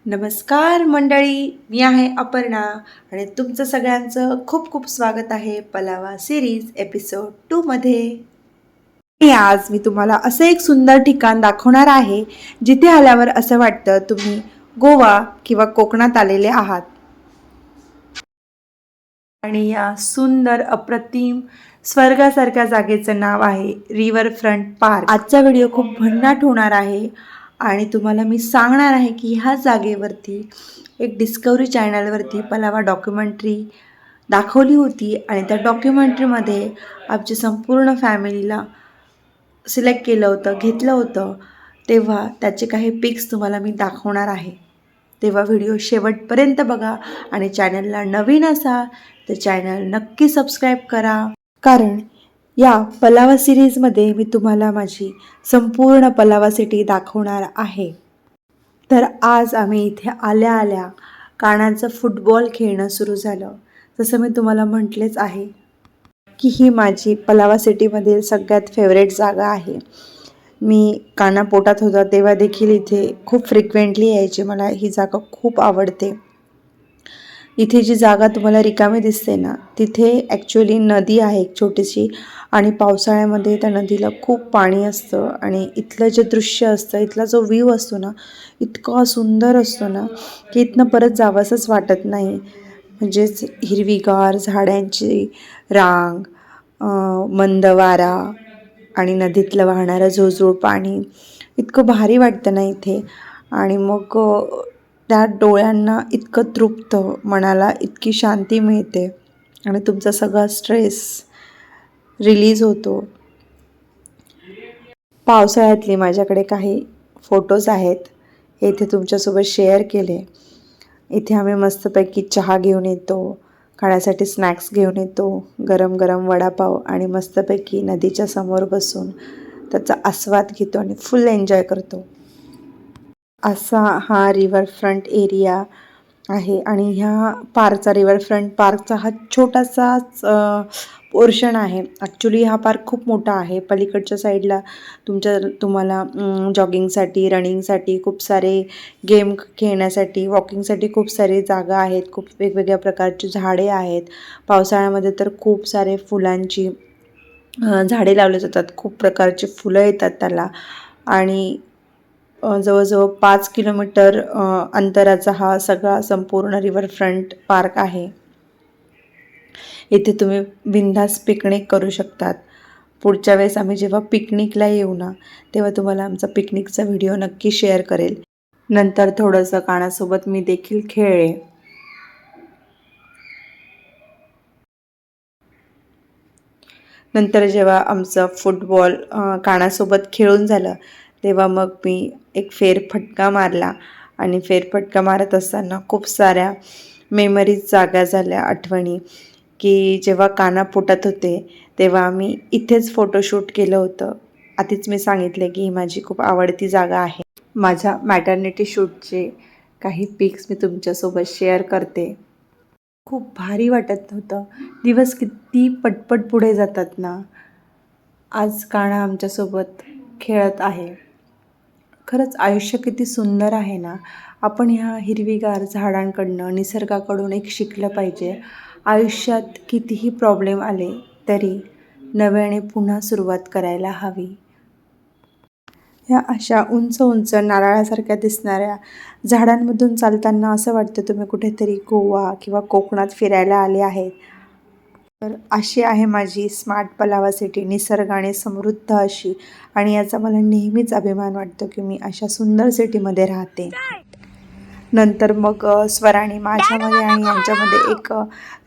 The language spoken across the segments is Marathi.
नमस्कार मंडळी, मी आहे अपर्णा आणि तुमचं सगळ्यांचं खूप खूप स्वागत आहे पलावा सिरीज एपिसोड 2 मध्ये। आज मी तुम्हाला असं एक सुंदर ठिकाण दाखवणार आहे जिथे आल्यावर असं वाटतं तुम्ही गोवा किंवा कोकणात आलेले आहात। आणि या सुंदर अप्रतिम स्वर्गासारख्या जागेचं नाव आहे रिव्हरफ्रंट पार्क। आजचा व्हिडिओ खूप भन्नाट होणार आहे आणि तुम्हाला मी सांगणार आहे की ह्या जागेवरती एक डिस्कवरी चॅनलवरती पलावा डॉक्युमेंटरी दाखवली होती आणि त्या डॉक्युमेंटरीमध्ये आमची संपूर्ण फॅमिलीला सिलेक्ट केलं होतं, घेतलं होतं, तेव्हा त्याचे काही पिक्स तुम्हाला मी दाखवणार आहे। तेव्हा व्हिडिओ शेवटपर्यंत बघा आणि चॅनलला नवीन असाल तर चॅनल नक्की सबस्क्राईब करा, कारण या पलावा सिरीजमध्ये मी तुम्हाला माझी संपूर्ण पलावा सिटी दाखवणार आहे। तर आज आम्ही इथे आल्या आल्या कानाचं फुटबॉल खेळणं सुरू झालं। जसं मी तुम्हाला म्हटलेच आहे की ही माझी पलावा सिटीमधील सगळ्यात फेवरेट जागा आहे। मी काना पोटात होता तेव्हा देखील इथे खूप फ्रिक्वेंटली यायचे। मला ही जागा खूप आवडते। इथे जी जागा तुम्हाला रिकामी दिसते ना, तिथे ॲक्च्युली नदी आहे एक छोटीशी आणि पावसाळ्यामध्ये त्या नदीला खूप पाणी असतं आणि इथलं जे दृश्य असतं, इथला जो व्ह्यू असतो ना, इतका सुंदर असतो ना की इथनं परत जावंसंच वाटत नाही। म्हणजेच हिरवीगार झाडांची रांग, मंद वारा आणि नदीतलं वाहणारं झुळझुळ पाणी इतकं भारी वाटतं ना इथे। आणि मग त्या डोळ्यांना इतकं तृप्त, मनाला इतकी शांती मिळते आणि तुमचा सगळा स्ट्रेस रिलीज होतो। पावसाळ्यातले माझ्याकडे काही फोटोज आहेत, हे इथे तुमच्यासोबत शेअर केले। इथे आम्ही मस्तपैकी चहा घेऊन येतो, खाण्यासाठी स्नॅक्स घेऊन येतो, गरम गरम वडापाव आणि मस्तपैकी नदीच्या समोर बसून त्याचा आस्वाद घेतो आणि फुल एन्जॉय करतो। असा हा रिव्हरफ्रंट एरिया आहे आणि ह्या पार्कचा, रिव्हरफ्रंट पार्कचा हा छोटासाच पोर्शन आहे। ॲक्च्युली हा पार्क खूप मोठा आहे। पलीकडच्या साईडला तुम्हाला जॉगिंगसाठी, रनिंगसाठी खूप सारे गेम खेळण्यासाठी, वॉकिंगसाठी खूप सारी जागा आहेत। खूप वेगवेगळ्या प्रकारची झाडे आहेत। पावसाळ्यामध्ये तर खूप सारे फुलांची झाडे लावली जातात, खूप प्रकारची फुलं येतात त्याला आणि जवळजवळ 5 किलोमीटर अंतराचा हा सगळा संपूर्ण रिव्हरफ्रंट पार्क आहे। इथे तुम्ही बिनधास्त पिकनिक करू शकतात। पुढच्या वेळेस आम्ही जेव्हा पिकनिकला येऊ ना, तेव्हा तुम्हाला आमचा पिकनिकचा व्हिडिओ नक्की शेअर करेल। नंतर थोडंसं कानासोबत मी देखील खेळले। नंतर जेव्हा आमचं फुटबॉल कानासोबत खेळून झालं तेव्हा मग मी एक फेरफटका मारला आणि फेरफटका मारत असताना खूप साऱ्या मेमरीज जाग्या झाल्या, आठवणी, की जेव्हा काना पोटात होते तेव्हा आम्ही इथेच फोटोशूट केलं होतं। आधीच मी सांगितले की ही माझी खूप आवडती जागा आहे। माझ्या मॅटर्निटी शूटचे काही पिक्स मी तुमच्यासोबत शेअर करते। खूप भारी वाटत होतं। दिवस किती पटपट पुढे जातात ना। आज काना आमच्यासोबत खेळत आहे। खरंच आयुष्य किती सुंदर आहे ना। आपण ह्या हिरवीगार झाडांकडनं, निसर्गाकडून एक शिकलं पाहिजे। आयुष्यात कितीही प्रॉब्लेम आले तरी नव्याने पुन्हा सुरुवात करायला हवी। ह्या अशा उंच उंच नारळासारख्या दिसणाऱ्या झाडांमधून चालताना असं वाटतं तुम्ही कुठेतरी गोवा किंवा कोकणात फिरायला आले आहेत। तर अशी आहे माझी स्मार्ट पलावा सिटी, निसर्गाने समृद्ध अशी, आणि याचा मला नेहमीच अभिमान वाटतो की मी अशा सुंदर सिटीमध्ये राहते। नंतर मग स्वराने माझ्यामध्ये आणि यांच्यामध्ये एक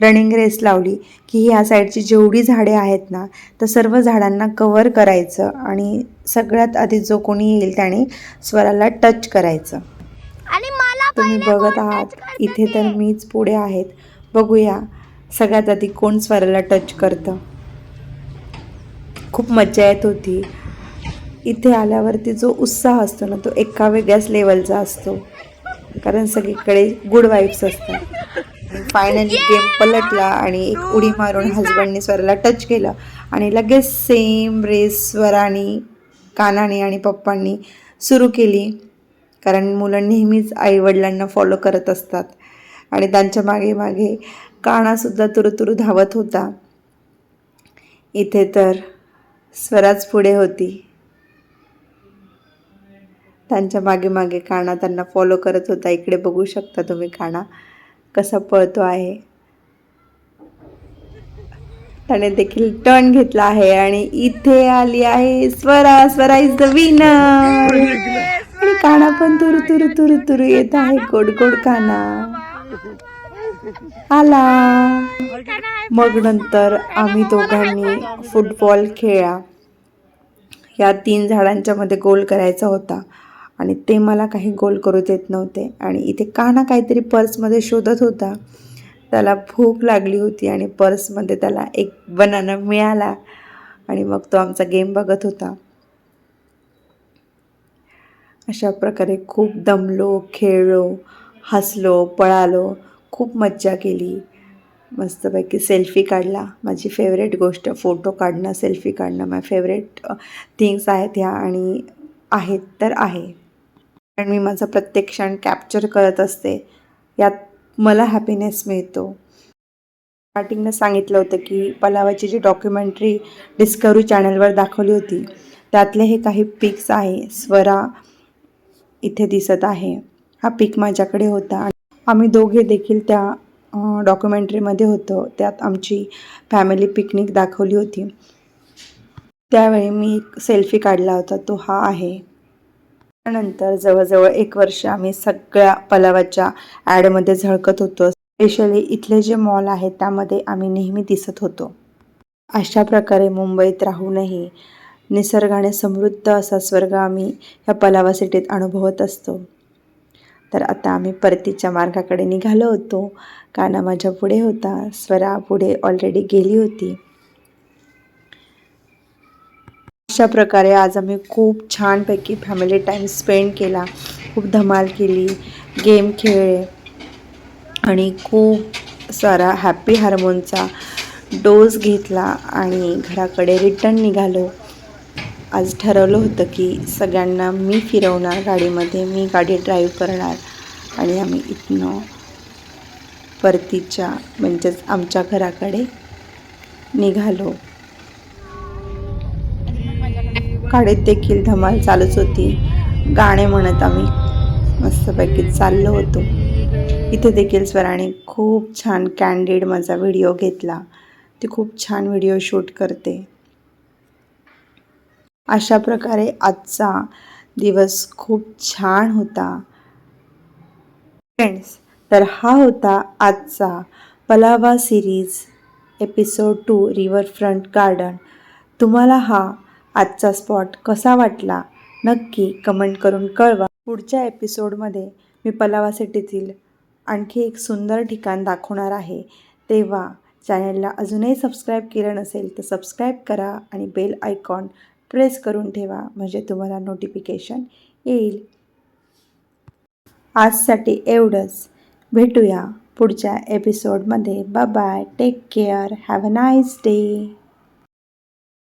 रनिंग रेस लावली की ह्या साईडची जेवढी झाडे आहेत ना, तर सर्व झाडांना कवर करायचं आणि सगळ्यात आधी जो कोणी येईल त्याने स्वराला टच करायचं। तुम्ही बघत आहात इथे तर मीच पुढे आहेत। बघूया सगळ्यात आधी कोण स्वराला टच करतं। खूप मजा येत होती। इथे आल्यावरती जो उत्साह असतो ना, तो एका वेगळ्याच लेवलचा असतो, कारण सगळीकडे गुड वाईब्स असतात। फायनली गेम पलटला आणि एक उडी मारून हजबंडने स्वराला टच केलं आणि लगेच सेम रेस स्वराने, कानाने आणि पप्पांनी सुरू केली, कारण मुलं नेहमीच आईवडिलांना फॉलो करत असतात आणि त्यांच्या मागे मागे कानासुद्धा तुरुतुरु धावत होता. इथे तर स्वराच पुढे होती. त्यांच्या मागे मागे काना त्यांना फॉलो करत होता. इकडे बघू शकता तुम्ही काना कसा पळतो आहे. त्याने देखील टर्न घेतला आहे आणि इथे आली आहे Swara. Swara is the winner. आणि काना पण तुरु तुरु तुरु तुरु येत आहे. गोड गोड काना आला. मग नंतर आम्ही दोघांनी फुटबॉल खेळला. या 3 झाडांच्या मध्ये गोल करायचा होता आणि ते मला काही गोल करू देत नव्हते. आणि इथे काना काहीतरी पर्समध्ये शोधत होता. त्याला भूक लागली होती आणि पर्समध्ये त्याला एक बनाना मिळाला आणि मग तो आमचा गेम बघत होता. अशा प्रकारे खूप दमलो, खेळलो, हसलो, पळालो, खूप मज्जा केली. मस्तपैकी सेल्फी काढला. माझी फेवरेट गोष्ट फोटो काढणं, सेल्फी काढणं. माय फेवरेट थिंग्स आहेत ह्या आणि आहेत तर आहे. कारण मी माझा प्रत्येक क्षण कॅप्चर करत असते. यात मला हॅपीनेस मिळतो. स्टार्टिंगनं सांगितलं होतं की पलावाची जी डॉक्युमेंटरी डिस्कवरी चॅनलवर दाखवली होती त्यातले हे काही पिक्स आहे. स्वरा इथे दिसत आहे. हा पिक माझ्याकडे होता आणि आम्ही दोघे देखील त्या डॉक्युमेंटरीमध्ये होतो. त्यात आमची फॅमिली पिकनिक दाखवली होती. त्यावेळी मी एक सेल्फी काढला होता, तो हा आहे. त्यानंतर जवळजवळ 1 वर्ष आम्ही सगळ्या पलावाच्या ॲडमध्ये झळकत होतो. स्पेशली इथले जे मॉल आहेत त्यामध्ये आम्ही नेहमी दिसत होतो. अशा प्रकारे मुंबईत राहूनही निसर्गाने समृद्ध असा स्वर्ग आम्ही ह्या पलावा सिटीत अनुभवत असतो. तर आता आम्ही परतीच्या मार्गाकडे निघालो होतो. काना माझ्या पुढे होता. स्वरा पुढे ऑलरेडी गेली होती. अशा प्रकारे आज आम्ही खूप छानपैकी फॅमिली टाईम स्पेंड केला. खूप धमाल केली, गेम खेळले आणि खूप सारा हॅपी हार्मोनचा डोस घेतला आणि घराकडे रिटर्न निघालो. आज ठरवलं होतं की सगळ्यांना मी फिरवणार गाडीमध्ये, मी गाडी ड्राईव्ह करणार आणि आम्ही इथनं परतीच्या म्हणजेच आमच्या घराकडे निघालो. गाडीत देखील धमाल चालूच होती. गाणे म्हणत आम्ही मस्तपैकी चाललो होतो. इथे देखील स्वराने खूप छान कॅन्डिड माझा व्हिडिओ घेतला. ती खूप छान व्हिडिओ शूट करते. अशा प्रकारे आजचा दिवस खूप छान होता. फ्रेंड्स, तर हा होता आजचा Pallava series episode 2 riverfront garden. तुम्हाला हा आजचा स्पॉट कसा वाटला नक्की कमेंट करून कळवा. पुढच्या एपिसोडमध्ये मी पलावा सिटीतील आणखी एक सुंदर ठिकाण दाखवणार आहे. तेव्हा चॅनलला अजूनही सबस्क्राईब केलं नसेल तर सबस्क्राईब करा आणि बेल आयकॉन प्रेस करून ठेवा म्हणजे तुम्हाला नोटिफिकेशन येईल. आजसाठी एवढंच. भेटूया पुढच्या एपिसोडमध्ये. Bye bye. Take care. Have a nice day.